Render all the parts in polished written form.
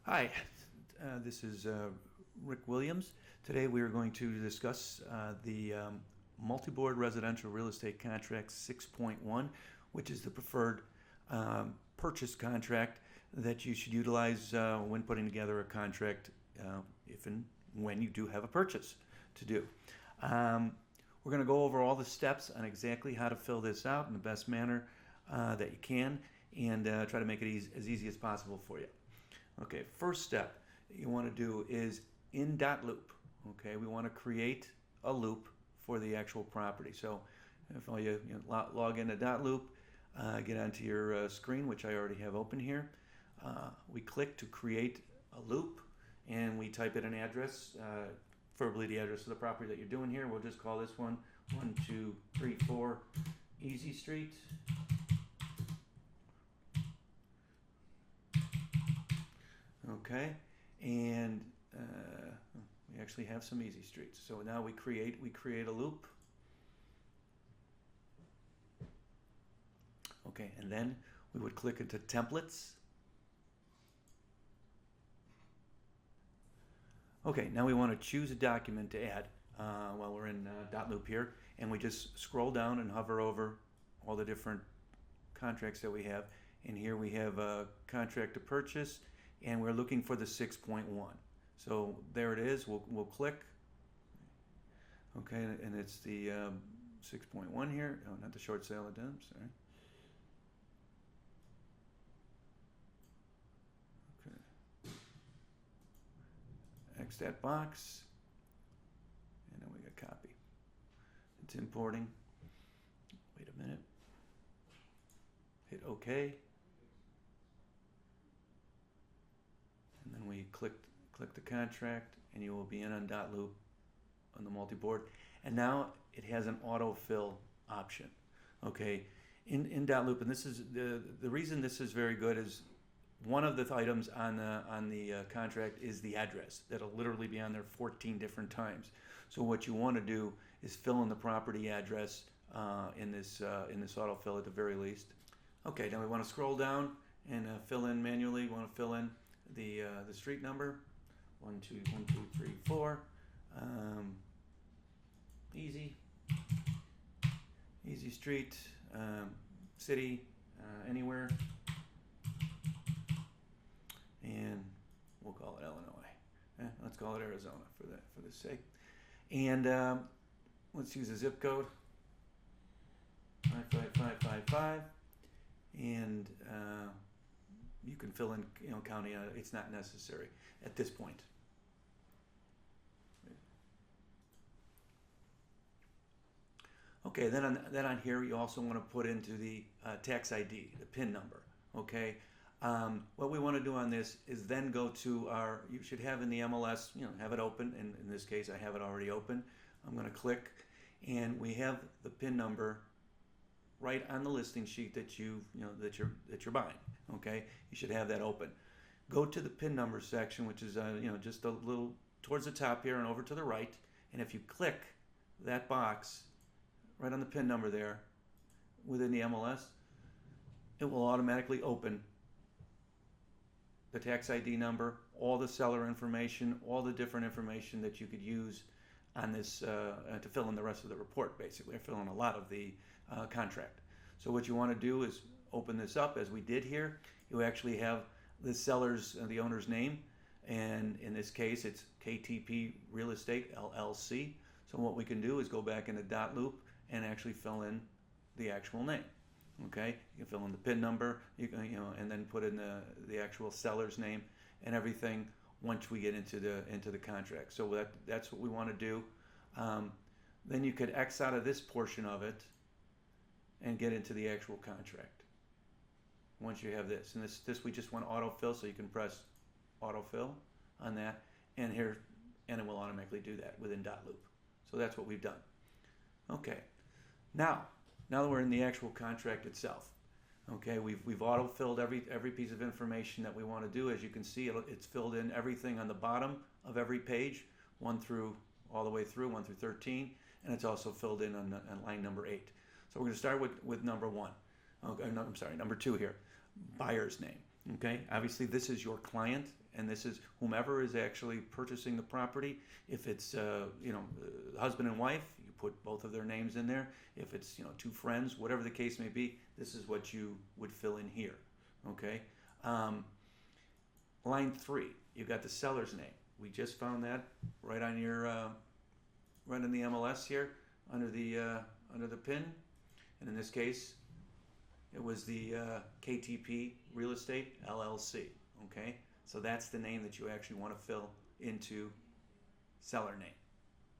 Hi, this is Rick Williams. Today we are going to discuss the Multi-Board Residential Real Estate Contract 6.1, which is the preferred purchase contract that you should utilize when putting together a contract if and when you do have a purchase to do. We're going to go over all the steps on exactly how to fill this out in the best manner that you can, and try to make it as easy as possible for you. Okay, first step you want to do is in dotloop. Okay, we want to create a loop for the actual property. So if all you log into dotloop, get onto your screen, which I already have open here. We click to create a loop, and we type in an address, preferably the address of the property that you're doing here. We'll just call this one 1234 Easy Street. Okay, and we actually have some easy streets. So now we create a loop. Okay, and then we would click into templates. Okay, now we want to choose a document to add while we're in dotloop here, and we just scroll down and hover over all the different contracts that we have. And here we have a contract to purchase, and we're looking for the 6.1. So there it is. We'll click. Okay, and it's the 6.1 here. Oh, not the short sale addendum. Sorry. Okay. X that box, and then we got copy. It's importing. Wait a minute. Hit OK. And then we click the contract, and you will be in on dotloop on the multi-board. And now it has an autofill option. Okay, in dotloop, and this is the reason this is very good is one of the items on the contract is the address. That'll literally be on there 14 different times. So what you want to do is fill in the property address in this autofill at the very least. Okay, now we want to scroll down and fill in manually. We want to fill in the street number, 1234, easy street, city, anywhere, and we'll call it Illinois. Let's call it Arizona for this sake, and let's use a zip code, 55555, and you can fill in, county. It's not necessary at this point. Okay, then on here you also want to put into the tax ID, the PIN number. Okay, what we want to do on this is then go to you should have in the MLS, have it open. And in this case, I have it already open. I'm going to click, and we have the PIN number right on the listing sheet that you're buying. Okay, you should have that open. Go to the PIN number section, which is just a little towards the top here and over to the right. And if you click that box right on the PIN number there within the MLS, it will automatically open the tax ID number, all the seller information, all the different information that you could use on this to fill in the rest of the report, basically, or fill in a lot of the contract. So what you want to do is open this up as we did here. You actually have the seller's, the owner's name, and in this case it's KTP Real Estate LLC. So what we can do is go back into dotloop and actually fill in the actual name. Okay, you can fill in the PIN number, you can, and then put in the actual seller's name and everything once we get into the contract. So that's what we want to do. Then you could X out of this portion of it and get into the actual contract once you have this. And this we just want autofill, so you can press autofill on that, and it will automatically do that within dotloop. So that's what we've done. Okay, now that we're in the actual contract itself. Okay, we've auto-filled every piece of information that we want to do. As you can see, it's filled in everything on the bottom of every page, all the way through 1 through 13, and it's also filled in on line number 8. So we're going to start with number 1. Okay, no, I'm sorry, number 2 here, buyer's name. Okay, obviously this is your client and this is whomever is actually purchasing the property. If it's husband and wife, you put both of their names in there. If it's two friends, whatever the case may be, this is what you would fill in here. Okay. Line 3, you've got the seller's name. We just found that right on your right in the MLS here under the PIN, and in this case, it was the KTP Real Estate LLC. Okay, so that's the name that you actually want to fill into seller name,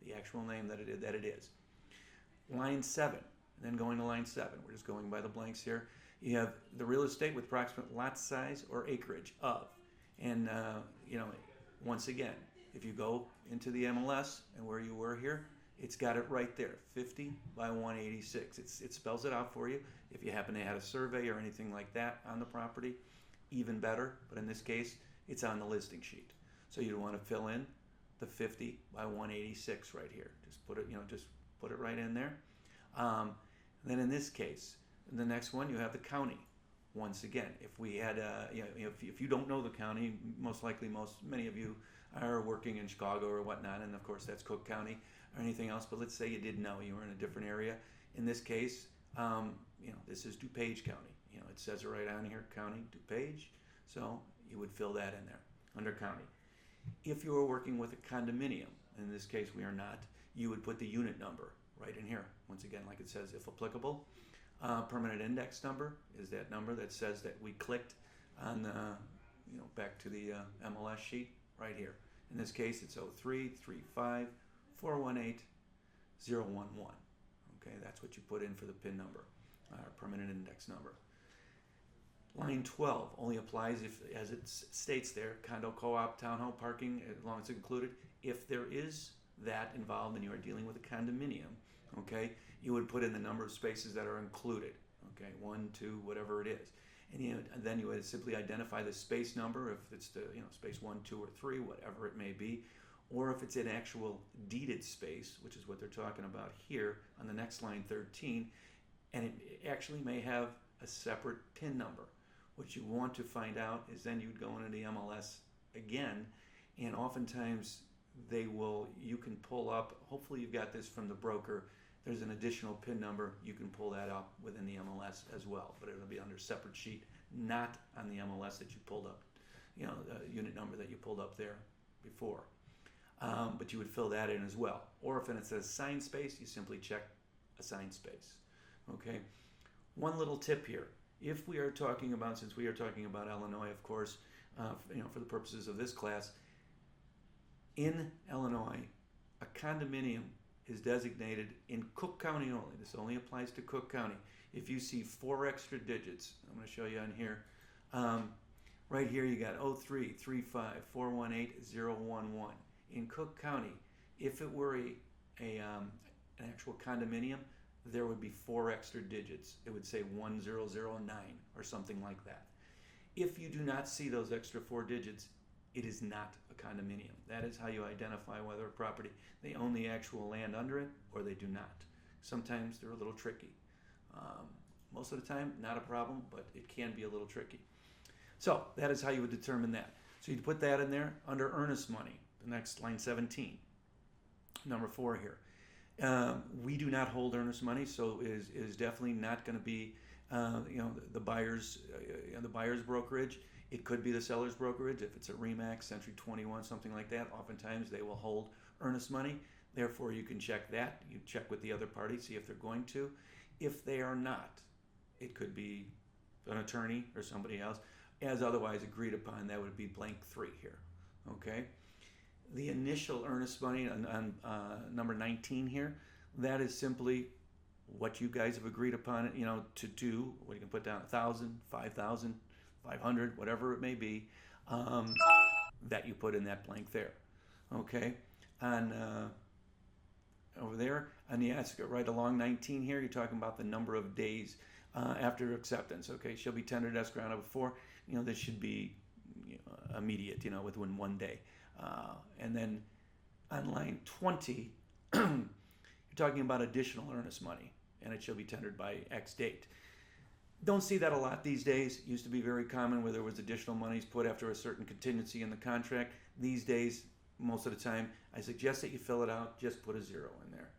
the actual name that it is. Line 7, and then going to line 7, we're just going by the blanks here. You have the real estate with approximate lot size or acreage of, and once again, if you go into the MLS and where you were here, it's got it right there, 50 by 186. It spells it out for you. If you happen to have a survey or anything like that on the property, even better. But in this case, it's on the listing sheet. So you want to fill in the 50 by 186 right here. Just put it right in there. Then in this case, in the next one, you have the county. Once again, if we had, if you don't know the county, most likely many of you are working in Chicago or whatnot, and of course that's Cook County or anything else. But let's say you did know you were in a different area. In this case, this is DuPage County. It says it right on here, County DuPage. So you would fill that in there under county. If you were working with a condominium, in this case we are not, you would put the unit number right in here. Once again, like it says, if applicable. Permanent index number is that number that says that we clicked on the, back to the MLS sheet right here. In this case, it's 0335 418 011. Okay, that's what you put in for the PIN number, permanent index number. Line 12 only applies if, as it states there, condo, co-op, townhome, parking, as long as it's included. If there is that involved and you are dealing with a condominium, okay, you would put in the number of spaces that are included, okay, 1, 2, whatever it is. And then you would simply identify the space number, if it's the space 1, 2, or 3, whatever it may be, or if it's an actual deeded space, which is what they're talking about here on the next line 13, and it actually may have a separate PIN number. What you want to find out is then you'd go into the MLS again, and oftentimes you can pull up, hopefully you've got this from the broker, there's an additional PIN number, you can pull that up within the MLS as well, but it'll be under a separate sheet, not on the MLS that you pulled up, the unit number that you pulled up there before. But you would fill that in as well. Or if it's a assigned space, you simply check assigned space. Okay. One little tip here. If we are talking about, since we are talking about Illinois, of course, for the purposes of this class, in Illinois, a condominium is designated in Cook County only. This only applies to Cook County. If you see 4 extra digits, I'm going to show you on here. Right here you got 0335 418 011. In Cook County, if it were an actual condominium, there would be 4 extra digits. It would say 1009 or something like that. If you do not see those extra 4 digits, it is not a condominium. That is how you identify whether a property, they own the actual land under it or they do not. Sometimes they're a little tricky. Most of the time, not a problem, but it can be a little tricky. So that is how you would determine that. So you'd put that in there under earnest money, the next line 17, number 4 here. We do not hold earnest money, so it is definitely not going to be the buyer's brokerage. It could be the seller's brokerage if it's a Remax, Century 21, something like that. Oftentimes they will hold earnest money. Therefore, you can check that. You check with the other party, see if they're going to. If they are not, it could be an attorney or somebody else. As otherwise agreed upon, that would be blank 3 here. Okay. The initial earnest money on number 19 here, that is simply what you guys have agreed upon, to do. What you can put down, 1,000, 5,000, 500, whatever it may be, that you put in that blank there. Okay, and over there, and you ask right along 19 here, you're talking about the number of days after acceptance. Okay, she'll be tendered escrow on before. This should be immediate. Within 1 day. And then on line 20, you're talking about additional earnest money, and it shall be tendered by X date. Don't see that a lot these days. It used to be very common where there was additional monies put after a certain contingency in the contract. These days, most of the time, I suggest that you fill it out, just put a 0 in there.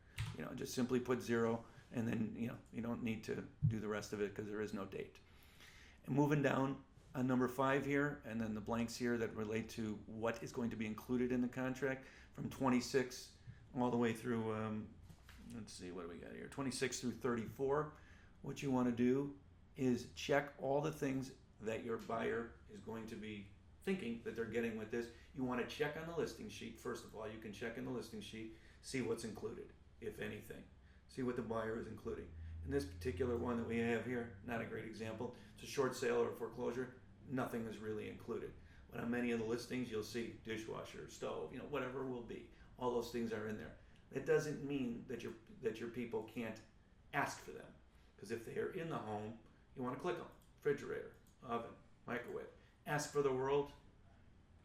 Just simply put 0, and then, you don't need to do the rest of it because there is no date. And moving down on number 5 here, and then the blanks here that relate to what is going to be included in the contract from 26 all the way through, let's see, what do we got here? 26 through 34. What you want to do is check all the things that your buyer is going to be thinking that they're getting with this. You want to check on the listing sheet. First of all, you can check in the listing sheet, see what's included, if anything. See what the buyer is including. In this particular one that we have here, not a great example. It's a short sale or a foreclosure. Nothing is really included. But on many of the listings, you'll see dishwasher, stove, whatever it will be. All those things are in there. That doesn't mean that your people can't ask for them. Because if they are in the home, you want to click on refrigerator, oven, microwave. Ask for the world.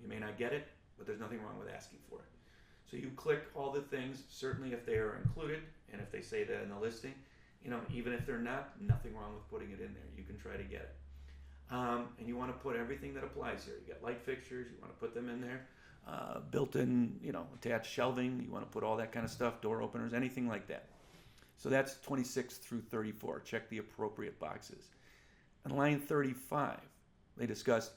You may not get it, but there's nothing wrong with asking for it. So you click all the things, certainly if they are included, and if they say that in the listing, even if they're not, nothing wrong with putting it in there. You can try to get it. And you want to put everything that applies here. You got light fixtures, you want to put them in there. Built-in, attached shelving, you want to put all that kind of stuff, door openers, anything like that. So that's 26 through 34. Check the appropriate boxes. On line 35, they discussed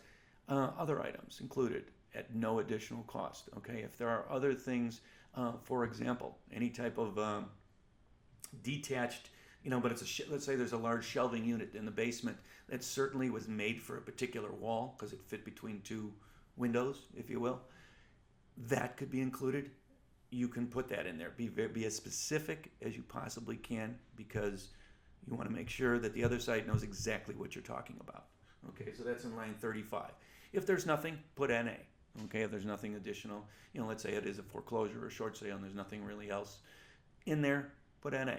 other items included at no additional cost. Okay, if there are other things, for example, any type of detached, but it's let's say there's a large shelving unit in the basement that certainly was made for a particular wall because it fit between 2 windows, if you will. That could be included. You can put that in there. Be as specific as you possibly can because you want to make sure that the other side knows exactly what you're talking about. Okay, so that's in line 35. If there's nothing, put NA. Okay, if there's nothing additional, let's say it is a foreclosure or a short sale and there's nothing really else in there, put NA.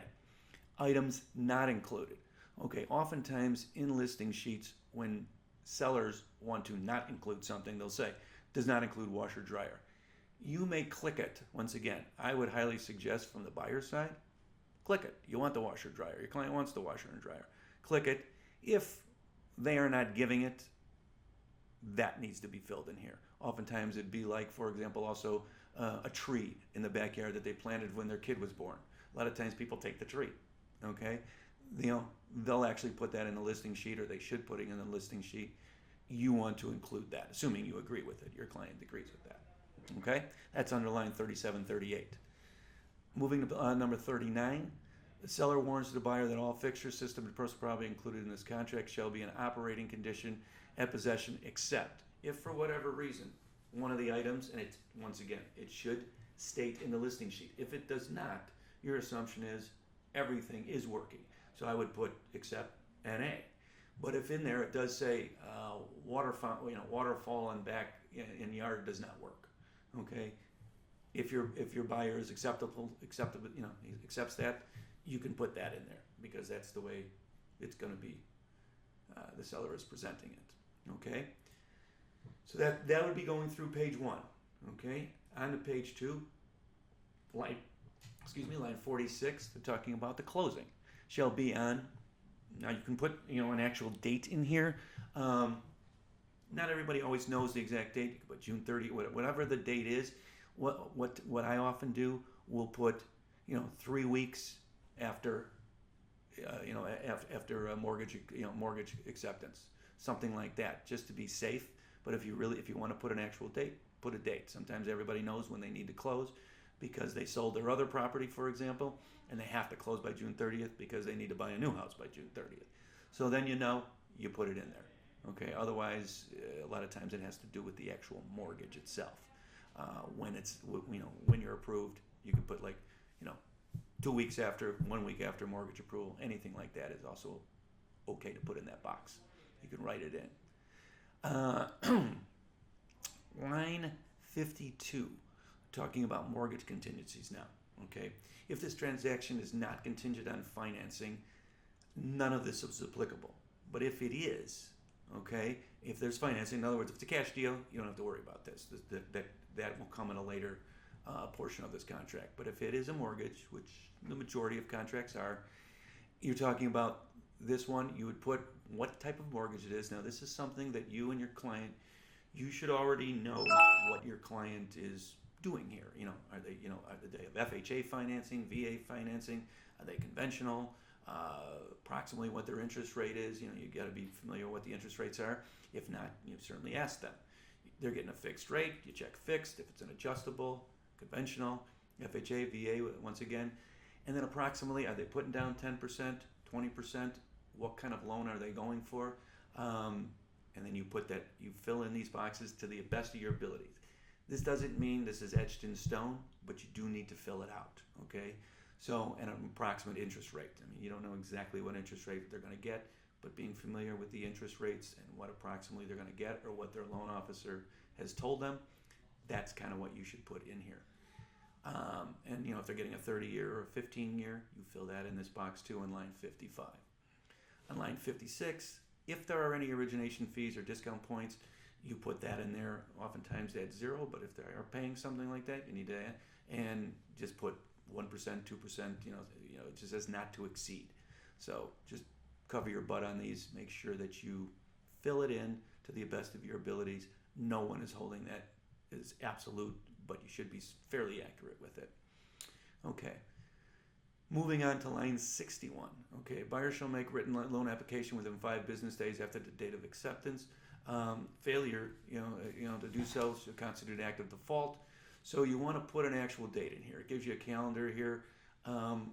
Items not included. Okay, oftentimes in listing sheets, when sellers want to not include something, they'll say, does not include washer dryer. You may click it. Once again, I would highly suggest from the buyer's side, click it. You want the washer dryer. Your client wants the washer and dryer. Click it. If they are not giving it, that needs to be filled in here. Oftentimes it'd be like, for example, also a tree in the backyard that they planted when their kid was born. A lot of times people take the tree, okay? They'll actually put that in the listing sheet, or they should put it in the listing sheet. You want to include that, assuming you agree with it. Your client agrees with that, okay? That's under line 37, 38. Moving to number 39, the seller warns the buyer that all fixture, system, and personal property included in this contract shall be in operating condition at possession, except if for whatever reason one of the items, and it's once again, it should state in the listing sheet. If it does not, your assumption is everything is working. So I would put except NA. But if in there it does say waterfall and back in yard does not work, okay? If your buyer is acceptable, he accepts that, you can put that in there because that's the way it's going to be. The seller is presenting it, okay? So that would be going through page 1, okay? On to page 2, line 46. They're talking about the closing shall be on. Now you can put an actual date in here. Not everybody always knows the exact date. You can put June 30, whatever the date is. What I often do, we'll put 3 weeks after after mortgage acceptance, something like that, just to be safe. But if you want to put an actual date, put a date. Sometimes everybody knows when they need to close because they sold their other property, for example, and they have to close by June 30th because they need to buy a new house by June 30th. So then you put it in there. Okay. Otherwise, a lot of times it has to do with the actual mortgage itself. When you're approved, you can put 2 weeks after, 1 week after mortgage approval. Anything like that is also okay to put in that box. You can write it in. Line 52, talking about mortgage contingencies now. Okay, if this transaction is not contingent on financing, none of this is applicable. But if it is, okay, if there's financing, in other words, if it's a cash deal, you don't have to worry about this. That will come in a later portion of this contract. But if it is a mortgage, which the majority of contracts are, you're talking about this one, you would put what type of mortgage it is. Now, this is something that you and your client, you should already know what your client is doing here. Are they have FHA financing, VA financing? Are they conventional? Approximately what their interest rate is. You got to be familiar with what the interest rates are. If not, you certainly ask them. They're getting a fixed rate. You check fixed. If it's an adjustable, conventional, FHA, VA, once again. And then approximately, are they putting down 10%, 20%? What kind of loan are they going for? And then you fill in these boxes to the best of your abilities. This doesn't mean this is etched in stone, but you do need to fill it out, okay? So, and an approximate interest rate. I mean, you don't know exactly what interest rate they're going to get, but being familiar with the interest rates and what approximately they're going to get or what their loan officer has told them, that's kind of what you should put in here. And if they're getting a 30-year or a 15-year, you fill that in this box too on line 55. On line 56, if there are any origination fees or discount points, you put that in there. Oftentimes that's 0, but if they are paying something like that, you need to add, and just put 1%, 2%. It just says not to exceed. So just cover your butt on these. Make sure that you fill it in to the best of your abilities. No one is holding that as absolute, but you should be fairly accurate with it. Okay. Moving on to line 61. Okay, buyer shall make written loan application within 5 business days after the date of acceptance. Failure, to do so should constitute an act of default. So you want to put an actual date in here. It gives you a calendar here, and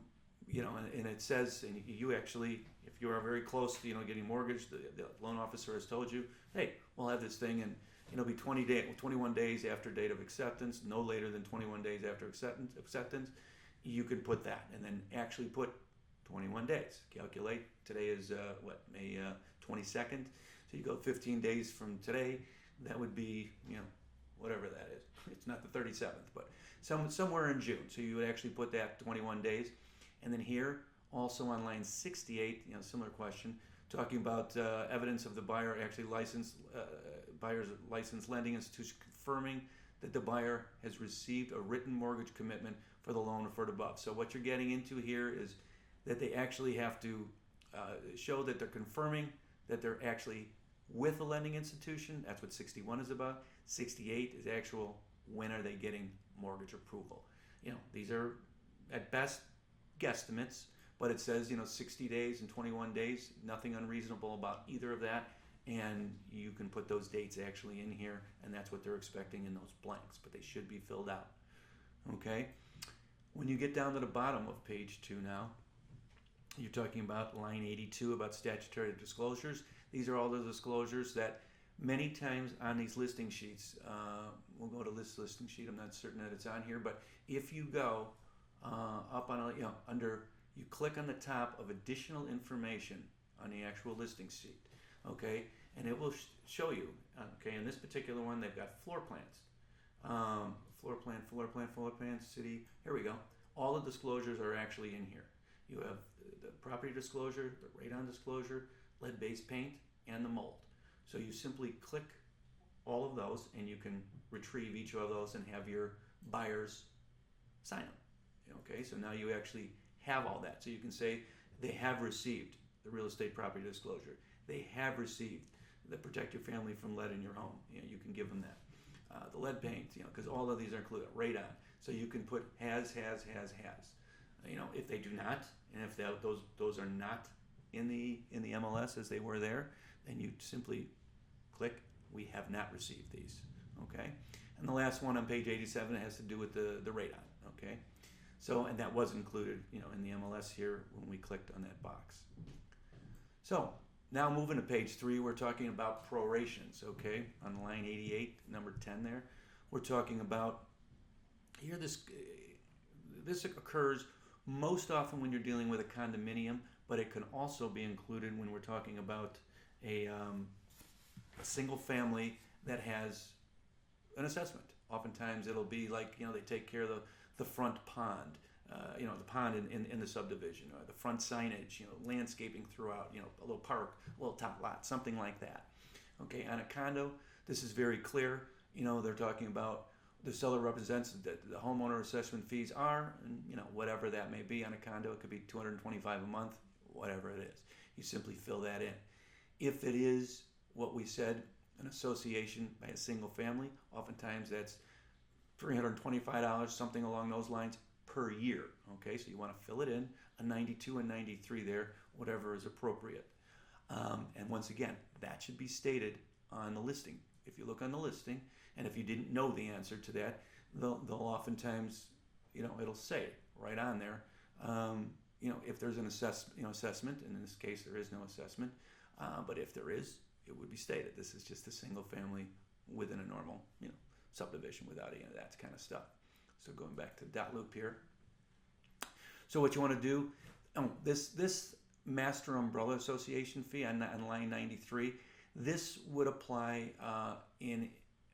it says, and you actually, if you are very close to getting mortgaged, the loan officer has told you, hey, we'll have this thing, and it'll be 21 days after date of acceptance, no later than 21 days after acceptance. You could put that, and then actually put 21 days. Calculate, today is May 22nd. So you go 15 days from today, that would be, whatever that is. It's not the 37th, but somewhere in June. So you would actually put that 21 days. And then here, also on line 68, similar question, talking about evidence of the buyer actually buyer's licensed lending institution confirming that the buyer has received a written mortgage commitment for the loan referred above. So what you're getting into here is that they actually have to show that they're confirming that they're actually with a lending institution. That's what 61 is about. 68 is actual, when are they getting mortgage approval? These are at best guesstimates, but it says 60 days and 21 days. Nothing unreasonable about either of that, and you can put those dates actually in here, and that's what they're expecting in those blanks, but they should be filled out. Okay, when you get down to the bottom of page 2 now, you're talking about line 82 about statutory disclosures. These are all the disclosures that many times on these listing sheets, we'll go to this listing sheet. I'm not certain that it's on here, but if you go up on you click on the top of additional information on the actual listing sheet, okay, and it will show you. Okay, in this particular one, they've got floor plans, floor plan, city. Here we go. All the disclosures are actually in here. You have the property disclosure, the radon disclosure, lead-based paint, and the mold. So you simply click all of those, and you can retrieve each of those and have your buyers sign them. Okay, so now you actually have all that. So you can say they have received the real estate property disclosure. They have received the protect your family from lead in your home. You can give them that. The lead paint, because all of these are included. Radon. So you can put has. If they do not, and if those are not in the MLS as they were there, then you simply click we have not received these. Okay, and the last one on page 87 has to do with the radon. Okay, so and that was included in the MLS here when we clicked on that box. So now moving to page 3, we're talking about prorations. Okay, on line 88, number 10 there, we're talking about here this occurs most often when you're dealing with a condominium, but it can also be included when we're talking about a single family that has an assessment. Oftentimes it'll be like, they take care of the front pond, the pond in the subdivision, or the front signage, landscaping throughout, a little park, a little top lot, something like that. Okay, on a condo, this is very clear. They're talking about the seller represents that the homeowner assessment fees are, and whatever that may be. On a condo, it could be $225 a month, whatever it is. you simply fill that in. If it is what we said, an association by a single family, oftentimes that's $325, something along those lines per year. Okay, so you want to fill it in, a 92 and 93 there, whatever is appropriate. And once again, that should be stated on the listing. If you look on the listing, and if you didn't know the answer to that, they'll oftentimes, it'll say right on there, if there's an assessment, and in this case there is no assessment, but if there is, it would be stated. This is just a single family within a normal, subdivision without any of that kind of stuff. So going back to dot loop here. So what you want to do, this Master Umbrella Association fee on line 93, this would apply in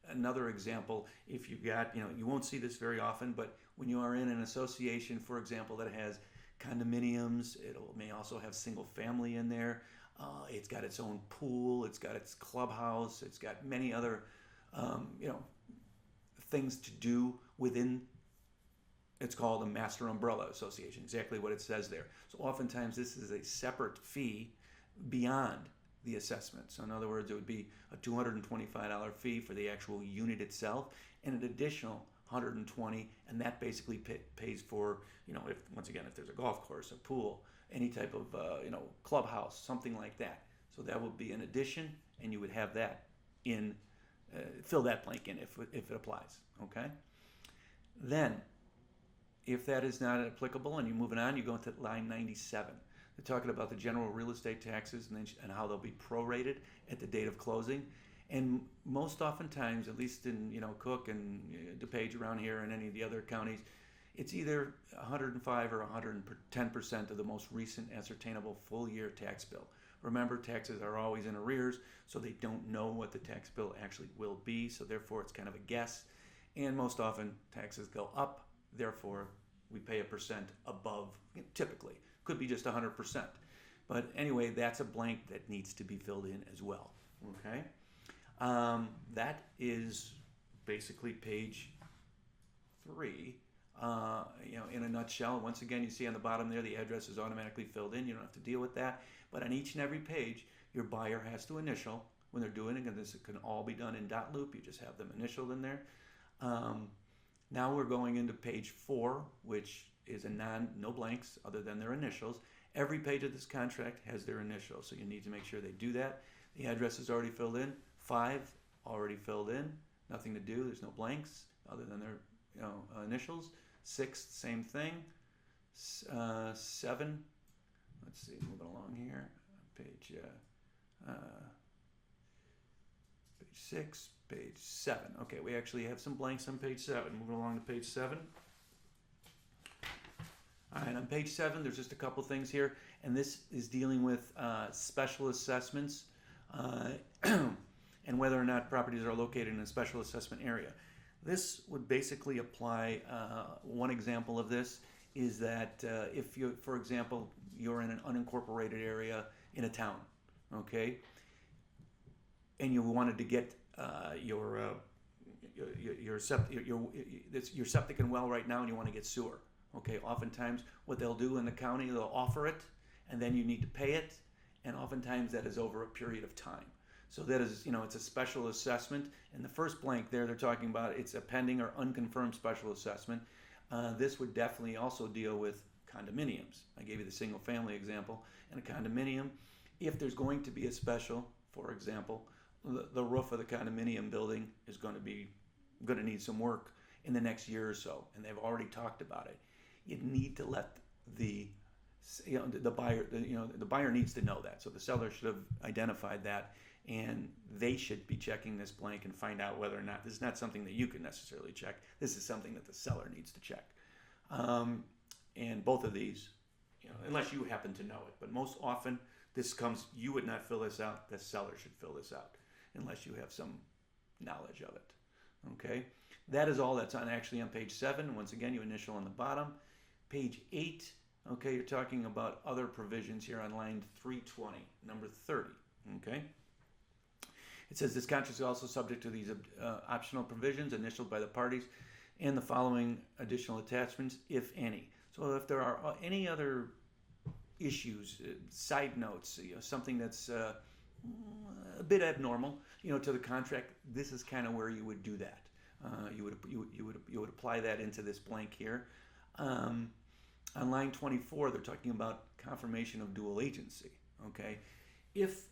another example. If you got, you won't see this very often, but when you are in an association, for example, that has condominiums, may also have single family in there. It's got its own pool, it's got its clubhouse, it's got many other, things to do within. It's called a Master Umbrella Association, exactly what it says there. So oftentimes this is a separate fee beyond the assessment. So in other words, it would be a $225 fee for the actual unit itself and an additional $120, and that basically pays for, if there's a golf course, a pool, any type of, clubhouse, something like that. So that would be an addition, and you would have that in, fill that blank in if it applies, okay? Then, if that is not applicable and you're moving on, you go into line 97. They're talking about the general real estate taxes and how they'll be prorated at the date of closing. And most oftentimes, at least in Cook and DuPage around here and any of the other counties, it's either 105 or 110% of the most recent ascertainable full year tax bill. Remember, taxes are always in arrears, so they don't know what the tax bill actually will be, so therefore it's kind of a guess. And most often taxes go up, therefore we pay a percent above, typically. Could be just 100%. But anyway, that's a blank that needs to be filled in as well, okay? That is basically page 3. In a nutshell. Once again, you see on the bottom there, the address is automatically filled in. You don't have to deal with that. But on each and every page, your buyer has to initial when they're doing it, and this can all be done in dot loop. You just have them initialed in there. Now we're going into page 4, which is no blanks other than their initials. Every page of this contract has their initials, so you need to make sure they do that. The address is already filled in. 5 already filled in. Nothing to do. There's no blanks other than their initials. 6, same thing. 7, let's see, moving along here. Page 6, page 7. Okay, we actually have some blanks on page 7. Moving along to page 7. All right, on page 7, there's just a couple things here, and this is dealing with special assessments and whether or not properties are located in a special assessment area. This would basically apply, one example of this is that if you, for example, you're in an unincorporated area in a town, okay, and you wanted to get your septic and well right now, and you want to get sewer, okay, oftentimes what they'll do in the county, they'll offer it, and then you need to pay it, and oftentimes that is over a period of time. So that is, it's a special assessment. In the first blank there, they're talking about it's a pending or unconfirmed special assessment. This would definitely also deal with condominiums. I gave you the single family example. In a condominium, if there's going to be a special, for example, the roof of the condominium building is going to need some work in the next year or so, and they've already talked about it. You need to let the buyer needs to know that. So the seller should have identified that, and they should be checking this blank and find out whether or not this is not something that you can necessarily check. This is something that the seller needs to check. And both of these, unless you happen to know it, but most often you would not fill this out. The seller should fill this out unless you have some knowledge of it. Okay, that is all that's actually on page 7. Once again, you initial on the bottom. Page 8. Okay, you're talking about other provisions here on line 320, number 30. Okay. It says this contract is also subject to these optional provisions initialed by the parties and the following additional attachments, if any. So if there are any other issues, side notes, something that's a bit abnormal, to the contract, this is kind of where you would do that. You would apply that into this blank here. On line 24, they're talking about confirmation of dual agency. Okay, if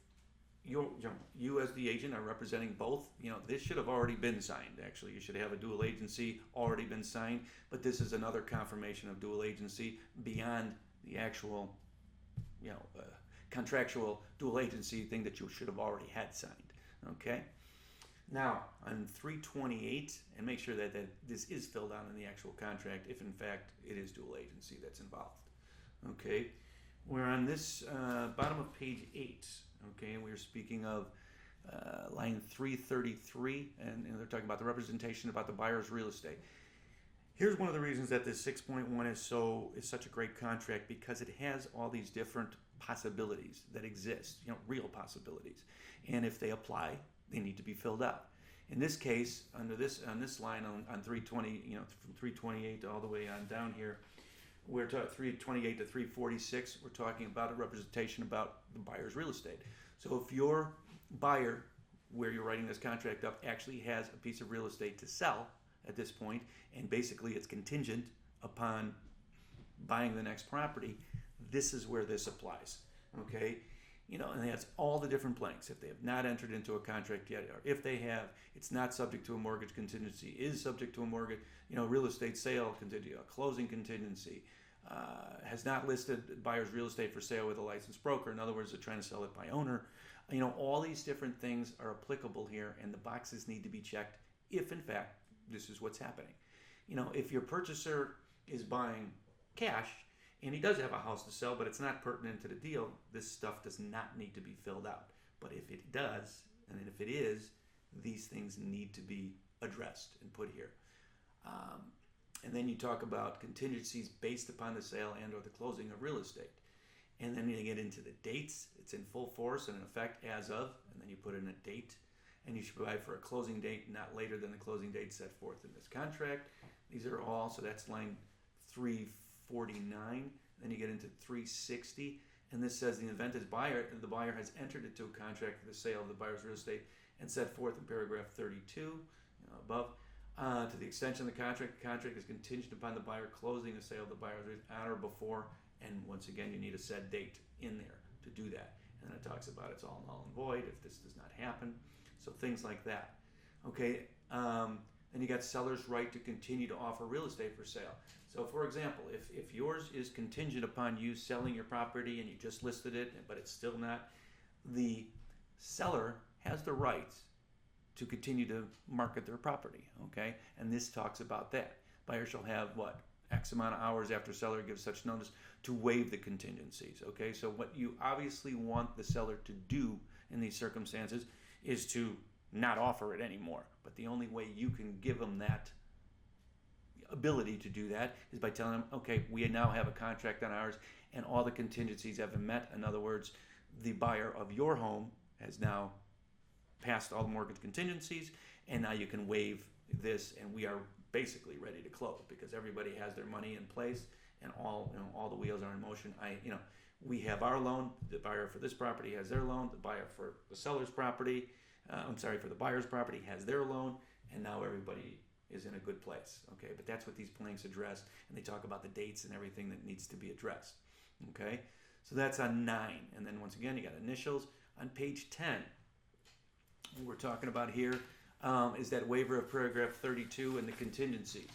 you as the agent are representing both, this should have already been signed. Actually, you should have a dual agency already been signed, but this is another confirmation of dual agency beyond the actual, contractual dual agency thing that you should have already had signed. Okay. Now on 328, and make sure that this is filled out in the actual contract if in fact it is dual agency that's involved. Okay. We're on this bottom of page 8. Okay, and we're speaking of line 333, and they're talking about the representation about the buyer's real estate. Here's one of the reasons that this 6.1 is such a great contract, because it has all these different possibilities that exist, real possibilities, and if they apply, they need to be filled out. In this case, on this line on 320, from 328 all the way on down here, we're talking 328 to 346. We're talking about a representation about the buyer's real estate. So if your buyer, where you're writing this contract up, actually has a piece of real estate to sell at this point, and basically it's contingent upon buying the next property, this is where this applies. Okay, and that's all the different blanks. If they have not entered into a contract yet, or if they have, it's not subject to a mortgage contingency, is subject to a mortgage, real estate sale contingency, a closing contingency. Has not listed buyer's real estate for sale with a licensed broker. In other words, they're trying to sell it by owner. All these different things are applicable here, and the boxes need to be checked if, in fact, this is what's happening. If your purchaser is buying cash and he does have a house to sell, but it's not pertinent to the deal, this stuff does not need to be filled out. But if it does, and if it is, these things need to be addressed and put here. And then you talk about contingencies based upon the sale and or the closing of real estate. And then you get into the dates. It's in full force and in effect as of, and then you put in a date. And you should provide for a closing date not later than the closing date set forth in this contract. These are all, so that's line 349. Then you get into 360. And this says the event is the buyer has entered into a contract for the sale of the buyer's real estate and set forth in paragraph 32 above. To the extension of the contract is contingent upon the buyer closing the sale of the buyer's real estate on or before, and once again, you need a set date in there to do that. And then it talks about it's all null and void if this does not happen. So things like that. Okay, then you got seller's right to continue to offer real estate for sale. So for example, if yours is contingent upon you selling your property and you just listed it, but it's still not, the seller has the right to continue to market their property, okay? And this talks about that. Buyer shall have, X amount of hours after seller gives such notice to waive the contingencies, okay? So what you obviously want the seller to do in these circumstances is to not offer it anymore. But the only way you can give them that ability to do that is by telling them, okay, we now have a contract on ours and all the contingencies have been met. In other words, the buyer of your home has now passed all the mortgage contingencies, and now you can waive this, and we are basically ready to close because everybody has their money in place and all the wheels are in motion. We have our loan, the buyer for this property has their loan, the buyer for the seller's property, for the buyer's property has their loan, and now everybody is in a good place. Okay, but that's what these blanks address, and they talk about the dates and everything that needs to be addressed. Okay, so that's on 9, and then once again you got initials on page 10. What we're talking about here is that waiver of paragraph 32 and the contingencies.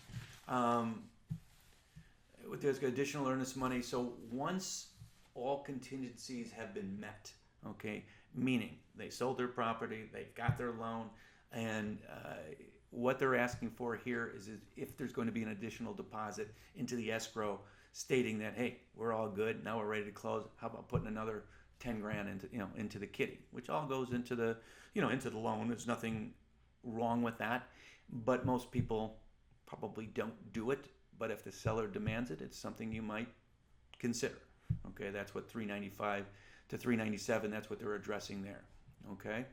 There's additional earnest money. So once all contingencies have been met, okay, meaning they sold their property, they've got their loan, and what they're asking for here is if there's going to be an additional deposit into the escrow stating that, hey, we're all good, now we're ready to close, how about putting another 10 grand into the kitty, which all goes into the loan. There's nothing wrong with that, but most people probably don't do it. But if the seller demands it, it's something you might consider. Okay, that's what 395 to 397. That's what they're addressing there. Okay,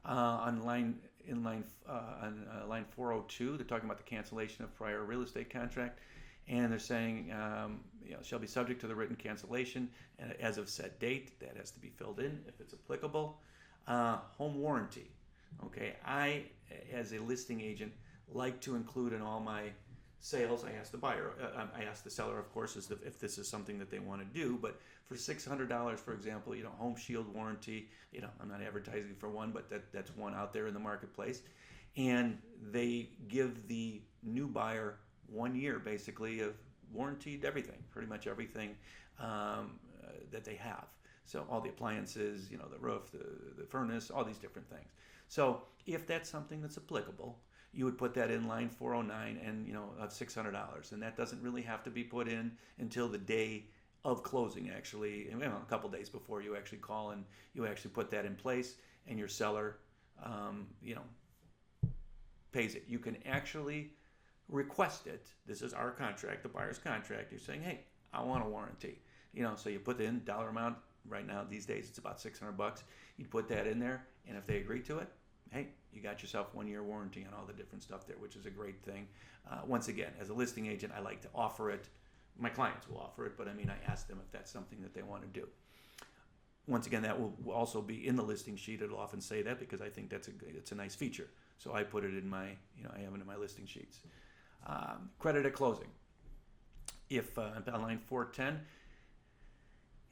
on line 402, they're talking about the cancellation of prior real estate contract, and they're saying, shall be subject to the written cancellation as of said date. That has to be filled in if it's applicable. Home warranty. Okay, I, as a listing agent, like to include in all my sales. I ask the buyer, I ask the seller, of course, if this is something that they want to do. But for $600, for example, Home Shield warranty. I'm not advertising for one, but that's one out there in the marketplace, and they give the new buyer 1 year basically of warranted everything, pretty much everything that they have. So all the appliances, the roof, the furnace, all these different things. So if that's something that's applicable, you would put that in line 409 and of $600, and that doesn't really have to be put in until the day of closing, actually, a couple days before you actually call and you actually put that in place, and your seller, pays it. You can actually request it. This is our contract, the buyer's contract. You're saying, hey, I want a warranty. So you put in dollar amount. Right now, these days, it's about $600. You put that in there, and if they agree to it, hey, you got yourself 1 year warranty on all the different stuff there, which is a great thing. Once again, as a listing agent, I like to offer it. My clients will offer it, but I ask them if that's something that they want to do. Once again, that will also be in the listing sheet. It'll often say that because I think it's a nice feature. So I put it in my, I have it in my listing sheets. Credit at closing. If on line 410,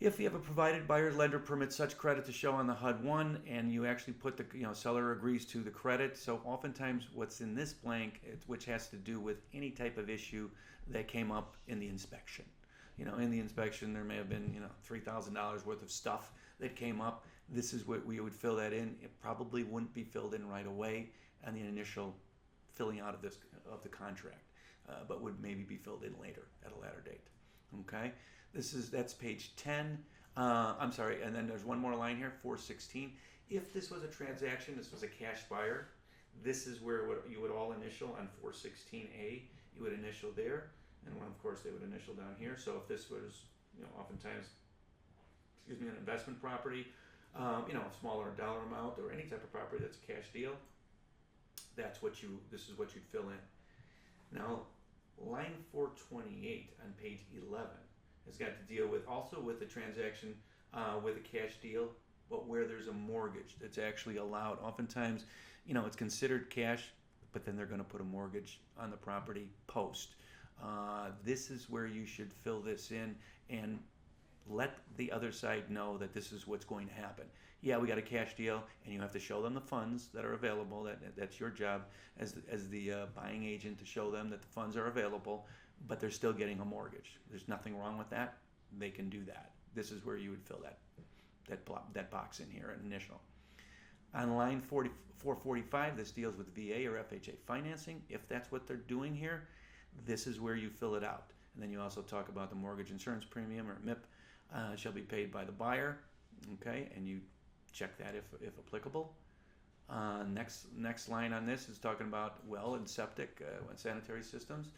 if you have a provided buyer lender permits such credit to show on the HUD-1, and you actually put the seller agrees to the credit. So oftentimes what's in this blank, which has to do with any type of issue that came up in the inspection. In the inspection there may have been $3,000 worth of stuff that came up. This is what we would fill that in. It probably wouldn't be filled in right away on the initial filling out of the contract, but would maybe be filled in later at a later date. Okay. That's page 10. I'm sorry, and then there's one more line here, 416. If this was a transaction, this was a cash buyer, this is where you would all initial on 416A. You would initial there, and of course they would initial down here. So if this was, oftentimes, an investment property, a smaller dollar amount or any type of property that's a cash deal, this is what you'd fill in. Now, line 428 on page 11. Has got to deal with the transaction with a cash deal, but where there's a mortgage that's actually allowed. Oftentimes, it's considered cash, but then they're going to put a mortgage on the property post. This is where you should fill this in and let the other side know that this is what's going to happen. Yeah, we got a cash deal, and you have to show them the funds that are available. That's your job as the buying agent, to show them that the funds are available, but they're still getting a mortgage. There's nothing wrong with that. They can do that. This is where you would fill that box in here at initial. On line 445, this deals with VA or FHA financing. If that's what they're doing here, this is where you fill it out. And then you also talk about the mortgage insurance premium, or MIP, shall be paid by the buyer. Okay, and you check that if applicable. Next line on this is talking about well and septic and sanitary systems.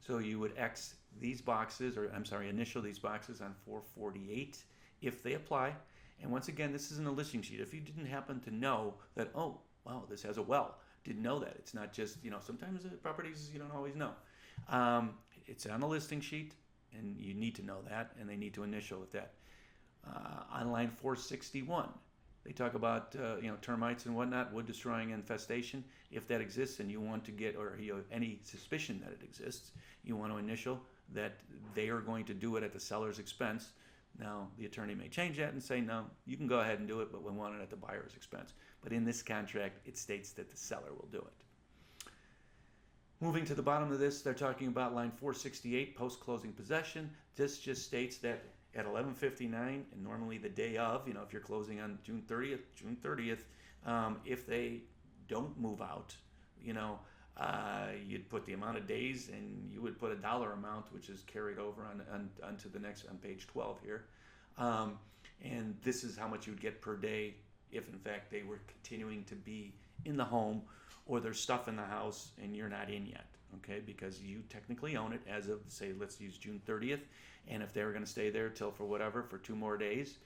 So you would X these boxes, initial these boxes on 448 if they apply. And once again, this isn't a listing sheet. If you didn't happen to know that, oh, wow, this has a well, didn't know that. It's not just, sometimes the properties you don't always know. It's on the listing sheet, and you need to know that, and they need to initial with that. On line 461, they talk about termites and whatnot, wood destroying infestation. If that exists and you want to get, or you have any suspicion that it exists, you want to initial that they are going to do it at the seller's expense. Now, the attorney may change that and say, no, you can go ahead and do it, but we want it at the buyer's expense. But in this contract, it states that the seller will do it. Moving to the bottom of this, they're talking about line 468, post-closing possession. This just states that at 11:59, and normally the day of, if you're closing on June 30th, if they don't move out, you'd put the amount of days, and you would put a dollar amount, which is carried over onto the next, on page 12 here. And this is how much you'd get per day if, in fact, they were continuing to be in the home, or there's stuff in the house and you're not in yet, okay? Because you technically own it as of, say, let's use June 30th, and if they were going to stay there till for 2 more days,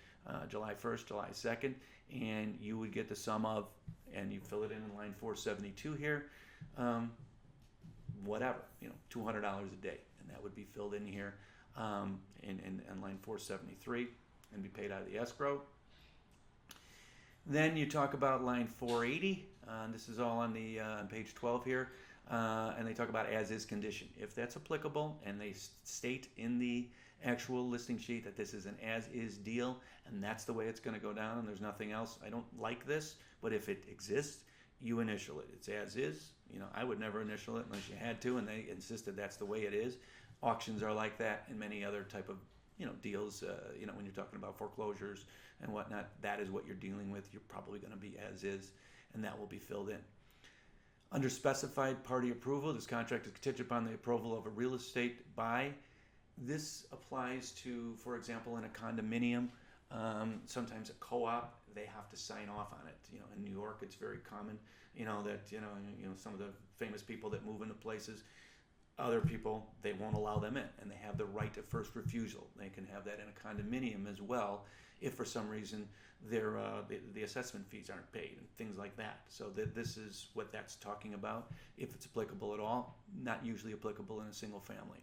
July 1st, July 2nd, and you would get the sum of, and you fill it in line 472 here, whatever, $200 a day, and that would be filled in here in line 473 and be paid out of the escrow. Then you talk about line 480. This is all on the on page 12 here, and they talk about as-is condition. If that's applicable, and they state in the actual listing sheet that this is an as-is deal, and that's the way it's going to go down, and there's nothing else. I don't like this, but if it exists, you initial it. It's as-is. You know, I would never initial it unless you had to, and they insisted that's the way it is. Auctions are like that, and many other type of deals. When you're talking about foreclosures and whatnot, that is what you're dealing with. You're probably going to be as-is, and that will be filled in. Under specified party approval, this contract is contingent upon the approval of a real estate buy. This applies to, for example, in a condominium, sometimes a co-op, they have to sign off on it. In New York, it's very common, that some of the famous people that move into places, other people, they won't allow them in, and they have the right of first refusal. They can have that in a condominium as well, if for some reason the assessment fees aren't paid and things like that. So this is what that's talking about, if it's applicable at all. Not usually applicable in a single family.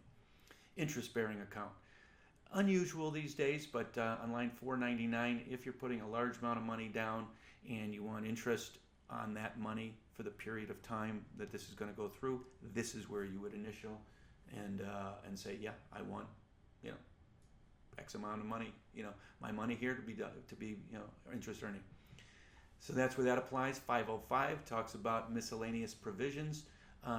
Interest-bearing account. Unusual these days, but on line 499, if you're putting a large amount of money down and you want interest on that money for the period of time that this is going to go through, this is where you would initial and say, yeah, I want X amount of money, my money here to be interest earning. So that's where that applies. 505 talks about miscellaneous provisions.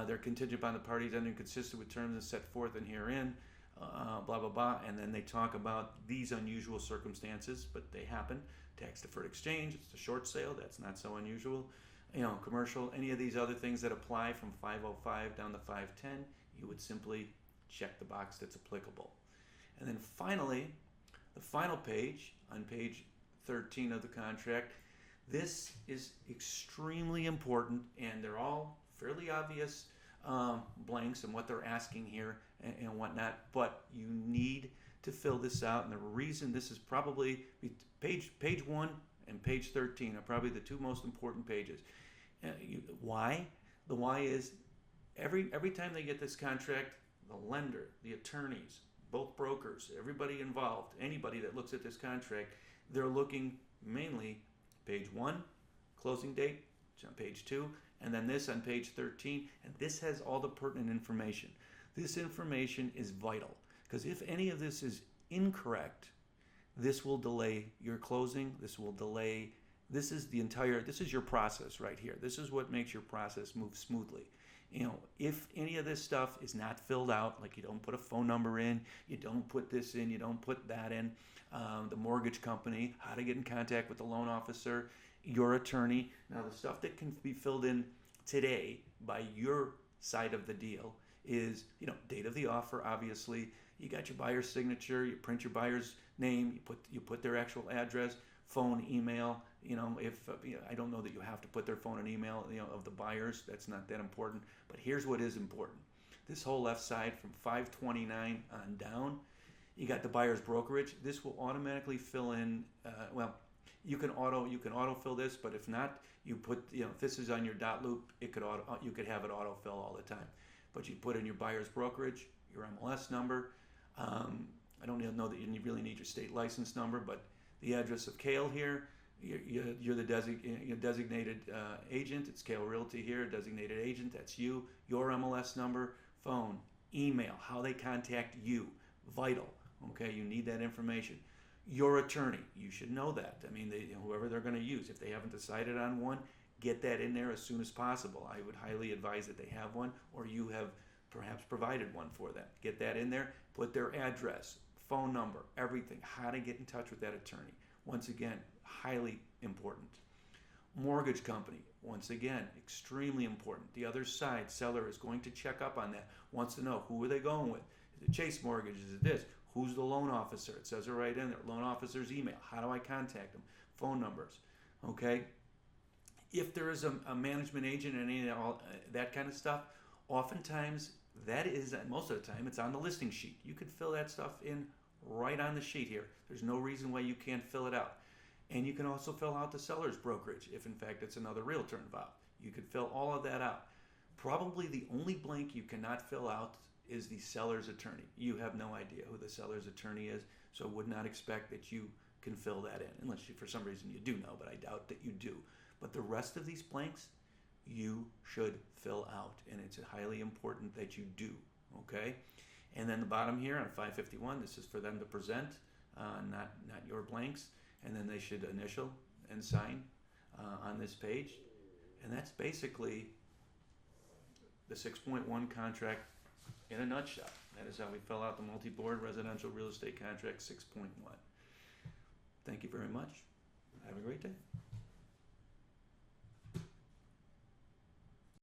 They're contingent upon the parties entering consistent with terms and set forth in herein, blah, blah, blah. And then they talk about these unusual circumstances, but they happen. Tax deferred exchange, it's a short sale, that's not so unusual. Commercial, any of these other things that apply from 505 down to 510, you would simply check the box that's applicable. And then finally, the final page, on page 13 of the contract, this is extremely important, and they're all fairly obvious blanks and what they're asking here and whatnot, but you need to fill this out. And the reason this is probably page 1 and page 13 are probably the two most important pages. Why? The why is every time they get this contract, the lender, the attorneys, both brokers, everybody involved, anybody that looks at this contract, they're looking mainly page 1, closing date, it's on page 2, and then this on page 13, and this has all the pertinent information. This information is vital, because if any of this is incorrect, this will delay your closing. This is your process right here. This is what makes your process move smoothly. If any of this stuff is not filled out, like you don't put a phone number in, you don't put this in, you don't put that in, the mortgage company, how to get in contact with the loan officer, your attorney. Now, the stuff that can be filled in today by your side of the deal is, date of the offer, obviously. You got your buyer's signature, you print your buyer's name, you put their actual address, phone, email. If I don't know that you have to put their phone and email, of the buyers. That's not that important. But here's what is important. This whole left side from 529 on down, you got the buyer's brokerage. This will automatically fill in. You can autofill this, but if not, you put if this is on your dotloop, you could have it autofill all the time. But you put in your buyer's brokerage, your MLS number. I don't even know that you really need your state license number, but the address of Kale here. You're the designated agent. It's Kale Realty here, designated agent. That's you. Your MLS number, phone, email, how they contact you, vital. Okay, you need that information. Your attorney, you should know that. I mean, whoever they're going to use. If they haven't decided on one, get that in there as soon as possible. I would highly advise that they have one, or you have perhaps provided one for them. Get that in there. Put their address, phone number, everything. How to get in touch with that attorney. Once again, highly important. Mortgage company, once again, extremely important. The other side, seller, is going to check up on that, wants to know who are they going with. Is it Chase Mortgage? Is it this? Who's the loan officer? It says it right in there. Loan officer's email. How do I contact them? Phone numbers. Okay? If there is a management agent and any all that kind of stuff, oftentimes that is, most of the time, it's on the listing sheet. You could fill that stuff in right on the sheet here. There's no reason why you can't fill it out. And you can also fill out the seller's brokerage if, in fact, it's another realtor involved. You could fill all of that out. Probably the only blank you cannot fill out is the seller's attorney. You have no idea who the seller's attorney is, so would not expect that you can fill that in, unless you, for some reason you do know, but I doubt that you do. But the rest of these blanks, you should fill out, and it's highly important that you do, okay? And then the bottom here on 551, this is for them to present, not your blanks, and then they should initial and sign on this page. And that's basically the 6.1 contract in a nutshell. That is how we fill out the multi-board residential real estate contract 6.1. Thank you very much. Have a great day.